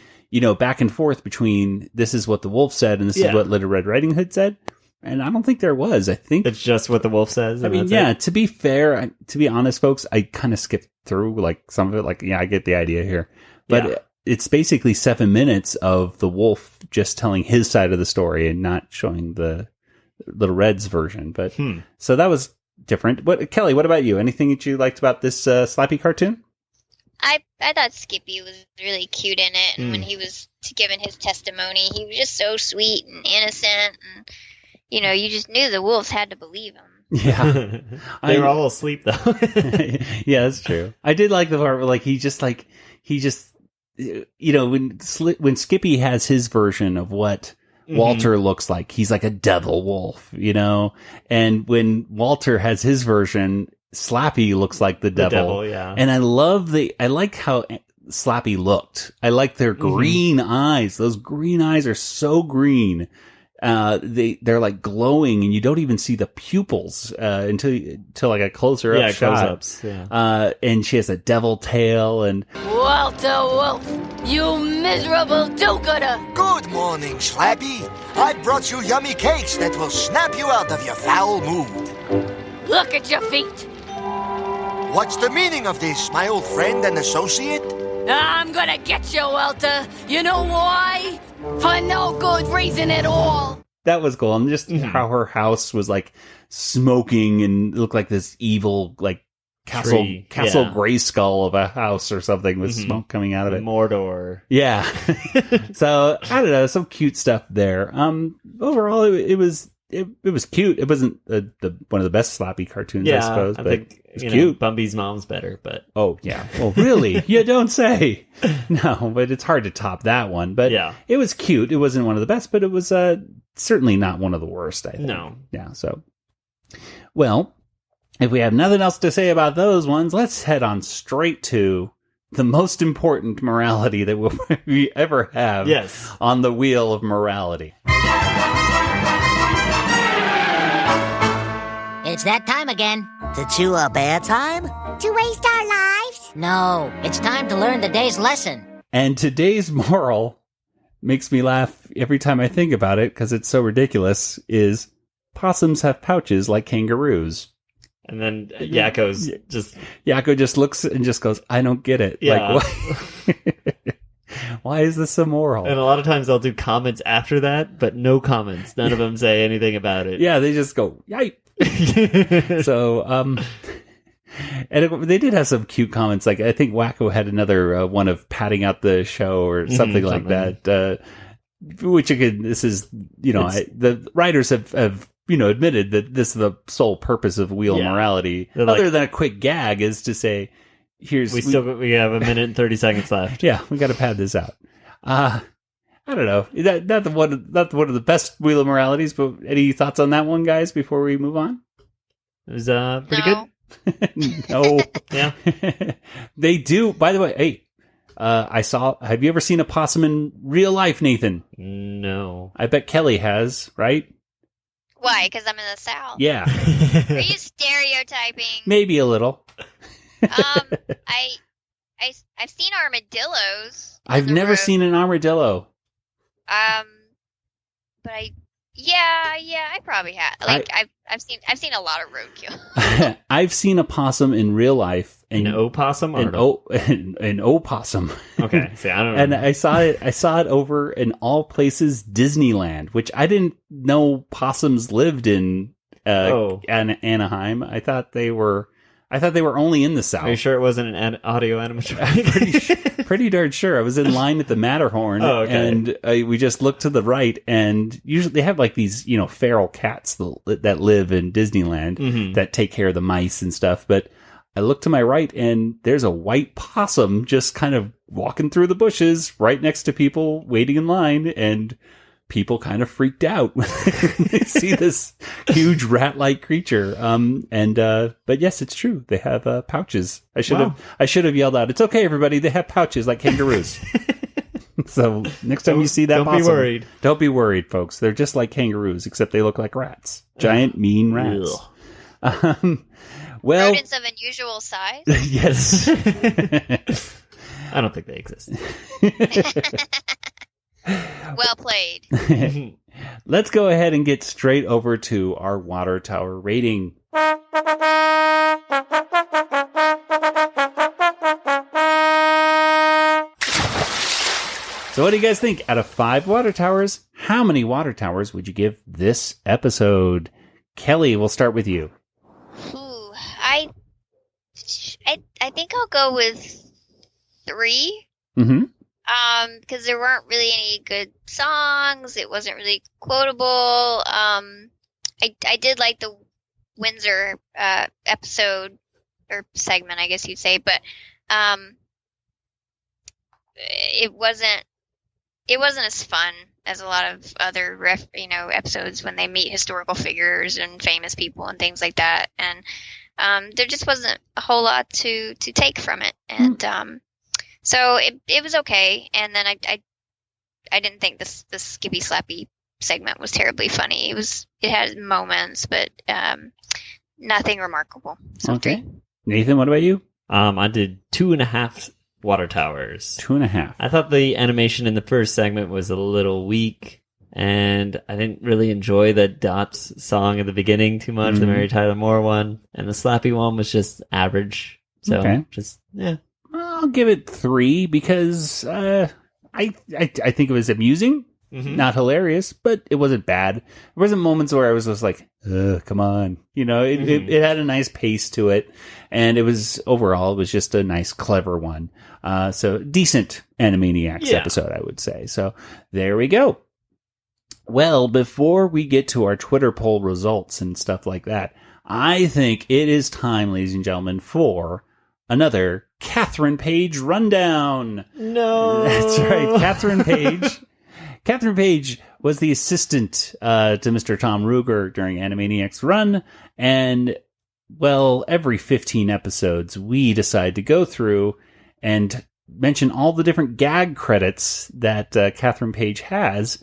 S2: back and forth between this is what the wolf said and this is what Little Red Riding Hood said. And I don't think there was. I think
S5: it's just what the wolf says.
S2: I mean, to be fair, to be honest, folks, I kind of skipped through like some of it. Like, I get the idea here, but it's basically 7 minutes of the wolf just telling his side of the story and not showing the Little Red's version. But so that was different. Kelly, what about you? Anything that you liked about this Slappy cartoon?
S6: I thought Skippy was really cute in it, and when he was giving his testimony, he was just so sweet and innocent, and you just knew the wolves had to believe him.
S2: Yeah,
S5: they were all asleep though.
S2: Yeah, that's true. I did like the part where when Skippy has his version of what Walter looks like, he's like a devil wolf, and when Walter has his version, Slappy looks like the devil.
S5: Yeah.
S2: And I like how Slappy looked. I like their green eyes. Those green eyes are so green. They're like glowing, and you don't even see the pupils until like a closer up shot.
S5: Close-ups. Yeah.
S2: And she has a devil tail, and
S11: Walter Wolf, you miserable do-gooder!
S12: Good morning, Slappy. I brought you yummy cakes that will snap you out of your foul mood.
S11: Look at your feet.
S12: What's the meaning of this, my old friend and associate?
S11: I'm gonna get you, Walter. You know why? For no good reason at all.
S2: That was cool. And just how her house was like smoking and looked like this evil like castle Grayskull of a house or something with smoke coming out of it.
S5: Mordor.
S2: Yeah. So I don't know, some cute stuff there. Overall, it was cute. It wasn't one of the best Slappy cartoons, I suppose, but it's cute.
S5: Bumby's mom's better, but
S2: oh yeah. Well, really, you don't say. No, but it's hard to top that one. But it was cute. It wasn't one of the best, but it was certainly not one of the worst, I think.
S5: No.
S2: Yeah. So, well, if we have nothing else to say about those ones, let's head on straight to the most important morality that we ever have on the wheel of morality.
S4: It's that time again.
S7: To chew a bad time? To waste our lives?
S4: No, it's time to learn the day's lesson.
S2: And today's moral makes me laugh every time I think about it because it's so ridiculous, is possums have pouches like kangaroos.
S5: And then Yakko
S2: just looks and just goes, I don't get it.
S5: Yeah.
S2: Like, why is this so moral?
S5: And a lot of times they'll do comments after that, but no comments. None of them say anything about it.
S2: Yeah, they just go, yikes. So, and they did have some cute comments. Like, I think Wacko had another one of patting out the show or something like that. Which again, this is, the writers have admitted that this is the sole purpose of Wheel of Morality, other than a quick gag, is to say, we
S5: have a minute and 30 seconds left.
S2: Yeah, we got to pad this out. I don't know. Not one of the best Wheel of Moralities, but any thoughts on that one, guys, before we move on?
S5: It was pretty good.
S2: No.
S5: Yeah.
S2: They do. By the way, hey, have you ever seen a possum in real life, Nathan?
S5: No.
S2: I bet Kelly has, right?
S6: Why? Because I'm in the South.
S2: Yeah.
S6: Are you stereotyping?
S2: Maybe a little.
S6: I've seen armadillos.
S2: I've never seen an armadillo.
S6: But I probably have. Like I've seen a lot of roadkill.
S2: I've seen a possum in real life.
S5: An opossum or
S2: an opossum.
S5: Okay, see, I don't know.
S2: And I saw it over in all places Disneyland, which I didn't know possums lived in Anaheim. I thought they were only in the South.
S5: Are you sure it wasn't an audio animatronic?
S2: Pretty darn sure. I was in line at the Matterhorn, and we just looked to the right, and usually they have like these, feral cats that live in Disneyland that take care of the mice and stuff. But I looked to my right, and there's a white possum just kind of walking through the bushes right next to people waiting in line, and people kind of freaked out when they see this huge rat-like creature. But yes, it's true. They have pouches. I should have yelled out, "It's okay, everybody. They have pouches like kangaroos." So next time you see that possum,
S5: don't be worried.
S2: Don't be worried, folks. They're just like kangaroos, except they look like rats. Giant, mean rats. Well,
S6: rodents of unusual size.
S2: Yes.
S5: I don't think they exist.
S6: Well played.
S2: Let's go ahead and get straight over to our water tower rating. So what do you guys think? Out of 5 water towers, how many water towers would you give this episode? Kelly, we'll start with you.
S6: Ooh, I think I'll go with 3.
S2: Mm-hmm.
S6: Because there weren't really any good songs. It wasn't really quotable. I did like the Windsor episode or segment, I guess you'd say, but it wasn't as fun as a lot of other episodes when they meet historical figures and famous people and things like that. And there just wasn't a whole lot to take from it. And so it was okay, and then I didn't think this Skippy Slappy segment was terribly funny. It had moments, but nothing remarkable. So
S2: okay.
S6: 3.
S2: Nathan, what about you?
S5: I did 2.5 water towers.
S2: 2.5.
S5: I thought the animation in the first segment was a little weak, and I didn't really enjoy the Dots song at the begining too much. The Mary Tyler Moore one, and the Slappy one was just average. So
S2: I'll give it 3 because I think it was amusing, not hilarious, but it wasn't bad. There wasn't moments where I was just like, come on. It had a nice pace to it, and it was just a nice, clever one. So decent Animaniacs episode, I would say. So there we go. Well, before we get to our Twitter poll results and stuff like that, I think it is time, ladies and gentlemen, for another Kathryn Page Rundown.
S5: No.
S2: That's right, Kathryn Page. Kathryn Page was the assistant to Mr. Tom Ruegger during Animaniacs run, and, well, every 15 episodes, we decide to go through and mention all the different gag credits that Kathryn Page has,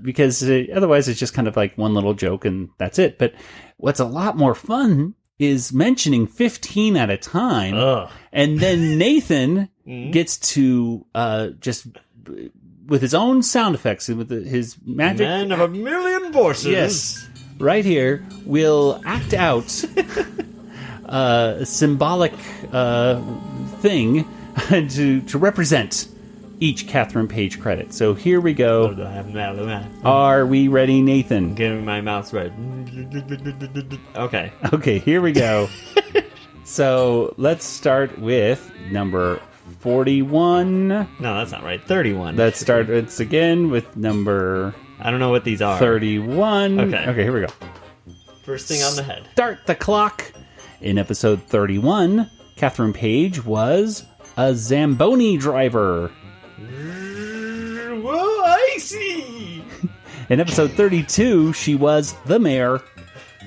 S2: because otherwise it's just kind of like one little joke and that's it. But what's a lot more fun is mentioning 15 at a time, and then Nathan gets to just with his own sound effects and with his magic
S5: man of a million voices.
S2: Yes, right here we'll act out a symbolic thing to represent each Kathryn Page credit. So here we go. Are we ready, Nathan?
S5: Getting my mouth red. Okay,
S2: here we go. So let's start with number 41.
S5: No, that's not right. 31.
S2: Let's start again with number...
S5: I don't know what these are.
S2: 31. Okay, here we go.
S5: First thing on the head.
S2: Start the clock. In episode 31, Kathryn Page was a Zamboni driver.
S5: Whoa, I see.
S2: In episode 32, she was the mayor.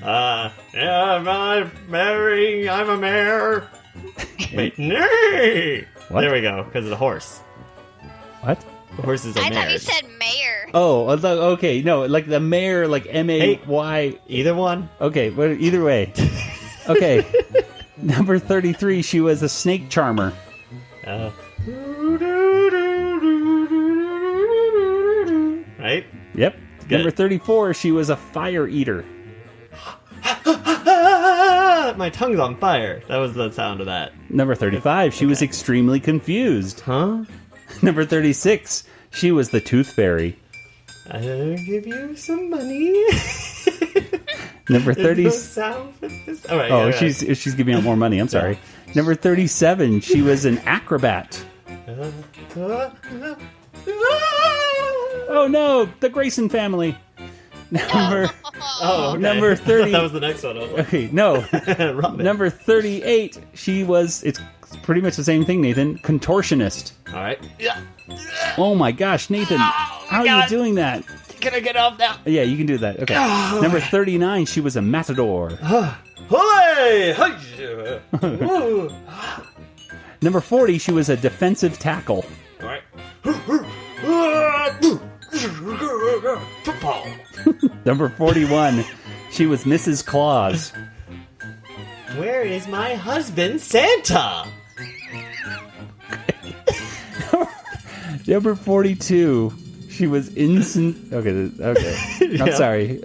S5: I'm a mayor. Wait, nay!
S2: What?
S5: There we go, because of the horse.
S2: What?
S5: The horse is a
S6: I
S5: mare.
S6: thought you said mayor.
S2: Oh, okay. No, like the mayor, like M-A-Y.
S5: Either one.
S2: Okay, well, either way. Okay. Number 33, she was a snake charmer.
S5: Right?
S2: Yep.
S5: Good.
S2: Number 34, she was a fire eater.
S5: My tongue's on fire. That was the sound of that.
S2: Number 35, she was extremely confused.
S5: Huh?
S2: Number 36, she was the tooth fairy.
S5: I'll give you some money.
S2: Number 30.
S5: All right,
S2: she's giving out more money. I'm sorry. Number 37, she was an acrobat. Oh no, the Grayson family. Number 30.
S5: That was the next one. I was like,
S2: Okay, no.
S5: Robin.
S2: Number 38, she was. It's pretty much the same thing, Nathan. Contortionist.
S5: All right. Yeah.
S2: Oh my gosh, Nathan, how are you doing that?
S5: Can I get off now?
S2: Yeah, you can do that. Okay. Number 39, she was a matador.
S5: Hooray!
S2: Number 40, she was a defensive tackle.
S5: All right. Football.
S2: Number 41, she was Mrs. Claus.
S5: Where is my husband, Santa?
S2: Number 42, she was Okay. I'm sorry.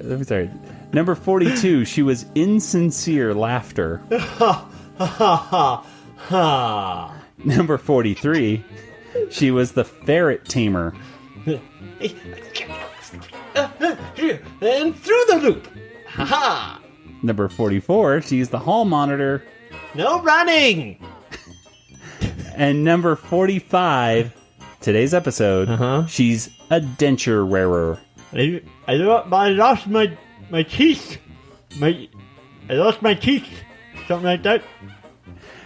S2: Number 42, she was insincere laughter. Number 43, she was the ferret tamer.
S5: And through the loop. Ha-ha.
S2: Number 44, she's the hall monitor.
S5: No running.
S2: And number 45, today's episode, she's a denture wearer.
S5: I lost my teeth. I lost my teeth. Something like that.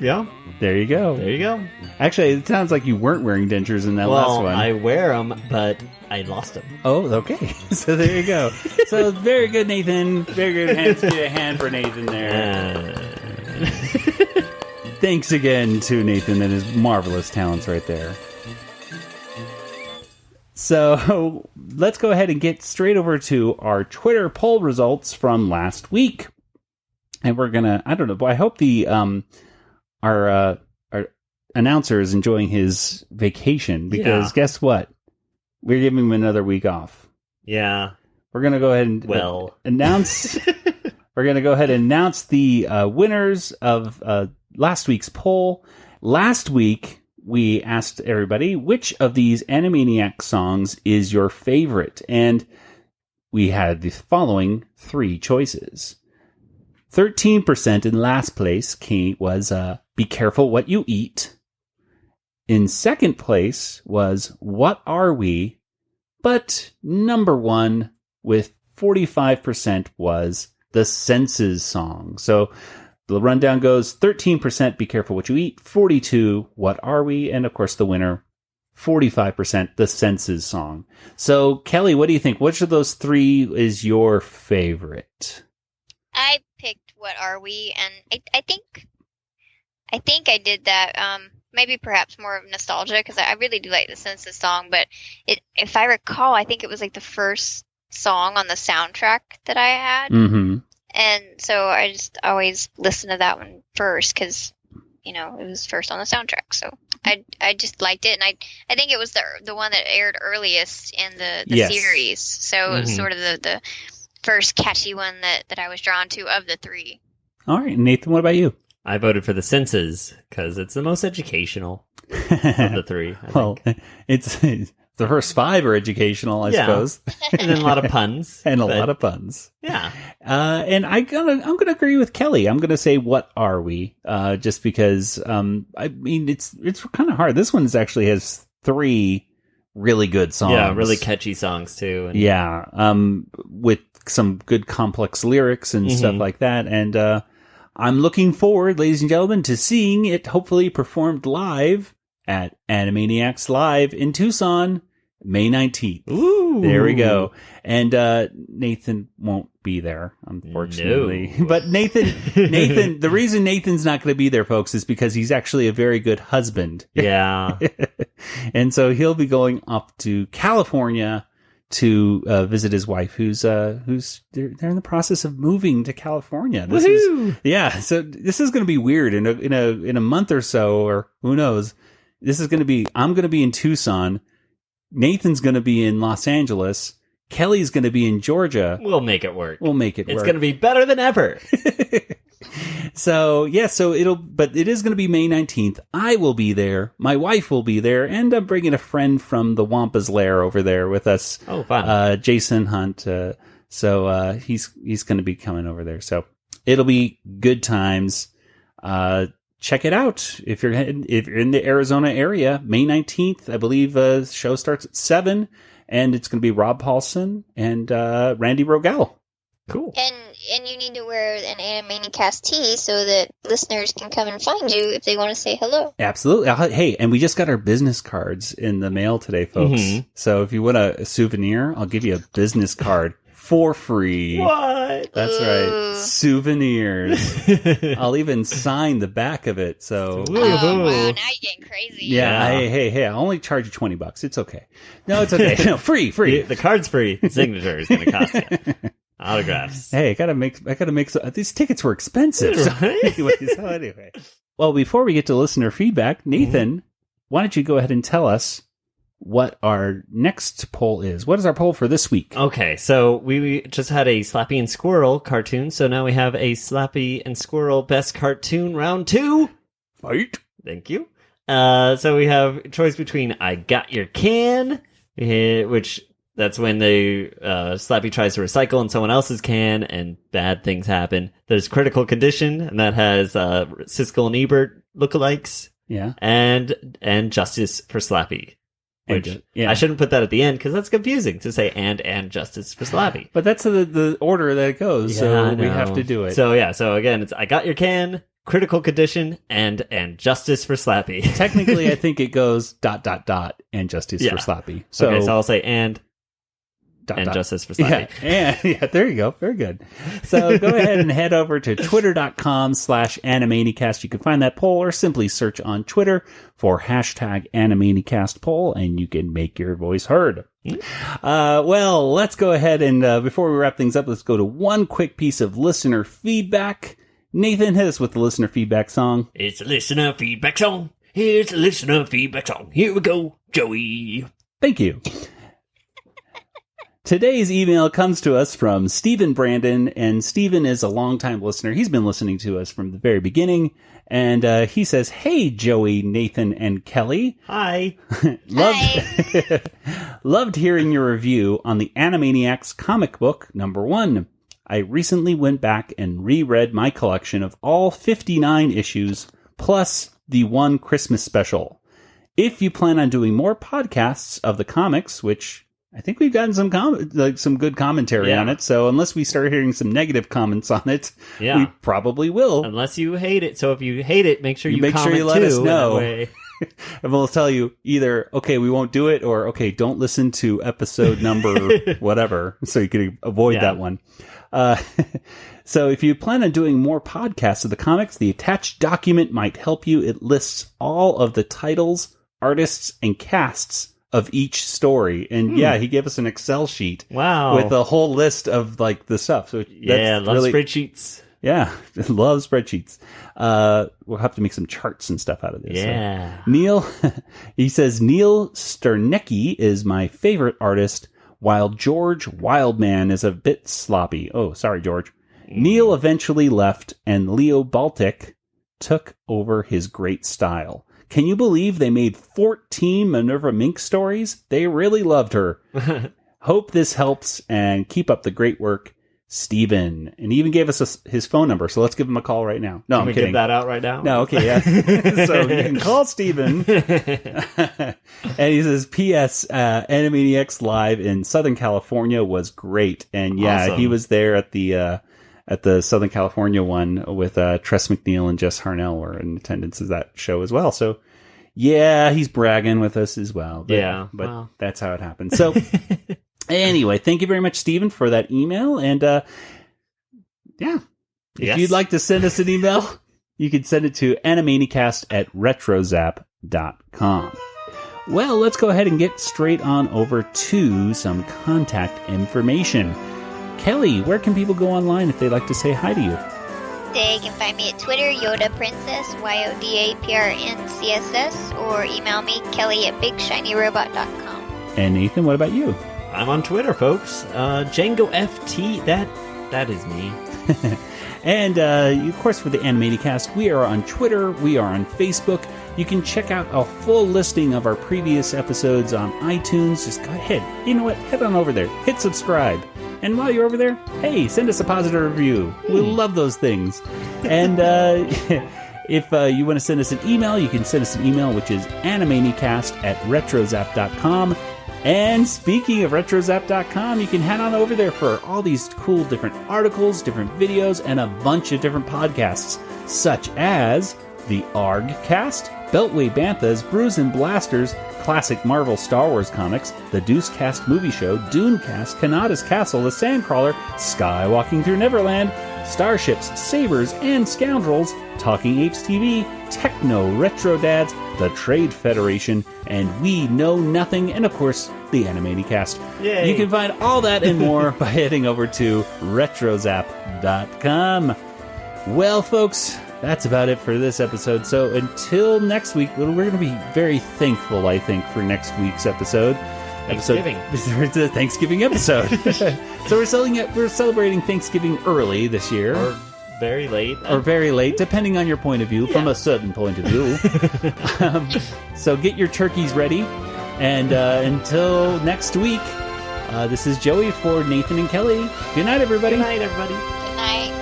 S5: Yeah.
S2: There you go.
S5: There you go.
S2: Actually, it sounds like you weren't wearing dentures in that last one.
S5: I wear them, but I lost them.
S2: Oh, okay. So there you go. So very good, Nathan. Very good. Hands to a hand for Nathan there. Thanks again to Nathan and his marvelous talents right there. So let's go ahead and get straight over to our Twitter poll results from last week. And we're gonna, I don't know, but I hope the our announcer is enjoying his vacation, because guess what? We're giving him another week off.
S5: Yeah.
S2: We're gonna go ahead and announce. We're gonna go ahead and announce the winners of last week's poll. Last week, we asked everybody which of these Animaniacs songs is your favorite, and we had the following three choices. 13% in last place was Be Careful What You Eat. In second place was What Are We? But number one with 45% was the Senses song. So the rundown goes 13% Be Careful What You Eat, 42% What Are We? And of course the winner, 45% the Senses song. So Kelly, what do you think? Which of those three is your favorite?
S6: I picked What Are We? And I think I did that, maybe perhaps more of nostalgia, because I really do like the Census song, but if I recall, I think it was like the first song on the soundtrack that I had.
S2: Mm-hmm.
S6: And so I just always listen to that one first, because, it was first on the soundtrack. So I just liked it. And I think it was the one that aired earliest in the series. So it was sort of the first catchy one that I was drawn to of the three.
S2: All right, Nathan, what about you?
S5: I voted for the Senses because it's the most educational of the three. I think.
S2: It's the first five are educational, I suppose,
S5: and then a lot of puns,
S2: a lot of puns.
S5: Yeah,
S2: and I'm gonna agree with Kelly. I'm gonna say What Are We? Just because I mean it's kind of hard. This one actually has three really good songs.
S5: Yeah, really catchy songs too.
S2: And with some good complex lyrics and stuff like that. And I'm looking forward, ladies and gentlemen, to seeing it hopefully performed live at Animaniacs Live in Tucson May 19th.
S5: Ooh.
S2: There we go. And Nathan won't be there, unfortunately.
S5: No.
S2: But Nathan, the reason Nathan's not going to be there, folks, is because he's actually a very good husband.
S5: Yeah.
S2: And so he'll be going up to California to visit his wife, who's they're in the process of moving to California. So this is going to be weird in a month or so, or who knows. I'm going to be in Tucson. Nathan's going to be in Los Angeles. Kelly's going to be in Georgia.
S5: We'll make it work.
S2: It's
S5: going to be better than ever.
S2: So it is going to be May 19th. I will be there. My wife will be there. And I'm bringing a friend from the Wampa's Lair over there with us.
S5: Oh, fun.
S2: Jason Hunt. So he's going to be coming over there. So it'll be good times. Check it out. If you're in the Arizona area, May 19th, I believe the show starts at 7, and it's going to be Rob Paulson and Randy Rogel.
S5: Cool.
S6: And you need to wear an Animaniacast tee so that listeners can come and find you if they want to say hello.
S2: Absolutely. Hey, and we just got our business cards in the mail today, folks. Mm-hmm. So if you want a souvenir, I'll give you a business card for free.
S5: What?
S2: That's right. Souvenirs. I'll even sign the back of it. So,
S6: wow, now you're getting crazy.
S2: Yeah. Hey, I'll only charge you $20. It's okay. No, it's okay. No, free.
S5: The card's free. The signature is going to cost you. Autographs.
S2: Hey, I gotta make these tickets were expensive. So anyway. Well, before we get to listener feedback, Nathan, why don't you go ahead and tell us what our next poll is? What is our poll for this week?
S5: Okay, so we just had a Slappy and Squirrel cartoon, so now we have a Slappy and Squirrel best cartoon round 2.
S2: Fight.
S5: Thank you. So we have a choice between I Got Your Can, which that's when Slappy tries to recycle in someone else's can and bad things happen. There's Critical Condition, and that has Siskel and Ebert lookalikes.
S2: Yeah.
S5: And Justice for Slappy. Which I shouldn't put that at the end because that's confusing to say and Justice for Slappy.
S2: But that's the order that it goes, so we have to do it.
S5: So again, it's I Got Your Can, Critical Condition, and Justice for Slappy.
S2: Technically, I think it goes ... and Justice for Slappy. So
S5: I'll say and Justice for Slappy.
S2: Yeah, there you go. Very good. So go ahead and head over to twitter.com/Animaniacast. You can find that poll, or simply search on Twitter for #Animaniacast poll, and you can make your voice heard. Well, let's go ahead and before we wrap things up, let's go to one quick piece of listener feedback. Nathan, hit us with the listener feedback song.
S5: It's a listener feedback song. Here's a listener feedback song. Here we go, Joey.
S2: Thank you. Today's email comes to us from Stephen Brandon, and Stephen is a longtime listener. He's been listening to us from the very beginning, and he says, "Hey, Joey, Nathan, and Kelly.
S5: Hi.
S2: Loved hearing your review on the Animaniacs comic book #1. I recently went back and reread my collection of all 59 issues, plus the one Christmas special. If you plan on doing more podcasts of the comics, which I think we've gotten some good commentary on it. So unless we start hearing some negative comments on it, we probably will.
S5: Unless you hate it. So if you hate it, make sure you
S2: let us know. And we'll tell you either, okay, we won't do it, or okay, don't listen to episode number whatever, so you can avoid that one. So if you plan on doing more podcasts of the comics, the attached document might help you. It lists all of the titles, artists, and casts of each story. And he gave us an Excel sheet.
S5: Wow.
S2: With a whole list of like the stuff. So
S5: love spreadsheets.
S2: Yeah, love spreadsheets. We'll have to make some charts and stuff out of this.
S5: Yeah.
S2: So, Neil, he says, Neil Sternecki is my favorite artist, while George Wildman is a bit sloppy. Oh, sorry, George. Neil eventually left, and Leo Baltic took over his great style. Can you believe they made 14 Minerva Mink stories? They really loved her. Hope this helps, and keep up the great work, Steven. And he even gave us his phone number, so let's give him a call right now. No, I'm kidding.
S5: Give that out right now?
S2: No, okay, yeah. So you can call Steven. And he says, P.S. Animaniacs Live in Southern California was great. And awesome. He was there at the Southern California one with Tress McNeil and Jess Harnell were in attendance of that show as well. So Yeah, he's bragging with us as well. But,
S5: well.
S2: That's how it happens. So, anyway, thank you very much, Stephen, for that email. And, if you'd like to send us an email, you can send it to animanicast@retrozap.com. Well, let's go ahead and get straight on over to some contact information. Kelly, where can people go online if they'd like to say hi to you?
S6: They can find me at Twitter, Yoda Princess, YODAPRNCSS, or email me, Kelly@BigShinyRobot.com.
S2: And Nathan, what about you?
S5: I'm on Twitter, folks. Django FT, that is me.
S2: And, of course, for the Animanicast, we are on Twitter, we are on Facebook. You can check out a full listing of our previous episodes on iTunes. Just go ahead. You know what? Head on over there. Hit subscribe. And while you're over there, hey, send us a positive review. We love those things. And if you want to send us an email, you can send us an email, which is animanicast@retrozap.com. And speaking of retrozap.com, you can head on over there for all these cool different articles, different videos, and a bunch of different podcasts, such as the ArgCast, Beltway Banthas, Brews and Blasters, Classic Marvel Star Wars Comics, The Deucecast Movie Show, Dunecast, Kanata's Castle, The Sandcrawler, Skywalking Through Neverland, Starships, Sabers, and Scoundrels, Talking Apes TV, Techno Retro Dads, The Trade Federation, and We Know Nothing, and of course, the Animanicast.
S5: Yay.
S2: You can find all that and more by heading over to retrozap.com. Well, folks, that's about it for this episode. So until next week, we're going to be very thankful, I think, for next week's episode.
S5: Thanksgiving.
S2: It's a Thanksgiving episode. So we're celebrating Thanksgiving early this year.
S5: Or very late.
S2: Or very late, depending on your point of view, from a certain point of view. So get your turkeys ready. And until next week, this is Joey for Nathan and Kelly. Good night, everybody.
S5: Good night, everybody.
S6: Good night.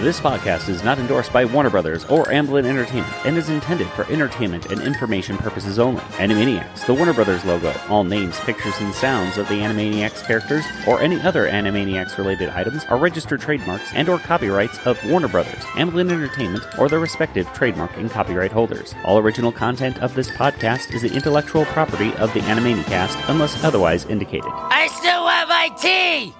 S13: This podcast is not endorsed by Warner Brothers or Amblin Entertainment and is intended for entertainment and information purposes only. Animaniacs, the Warner Brothers logo, all names, pictures, and sounds of the Animaniacs characters or any other Animaniacs-related items are registered trademarks and or copyrights of Warner Brothers, Amblin Entertainment, or their respective trademark and copyright holders. All original content of this podcast is the intellectual property of the Animanicast unless otherwise indicated.
S7: I still want my tea!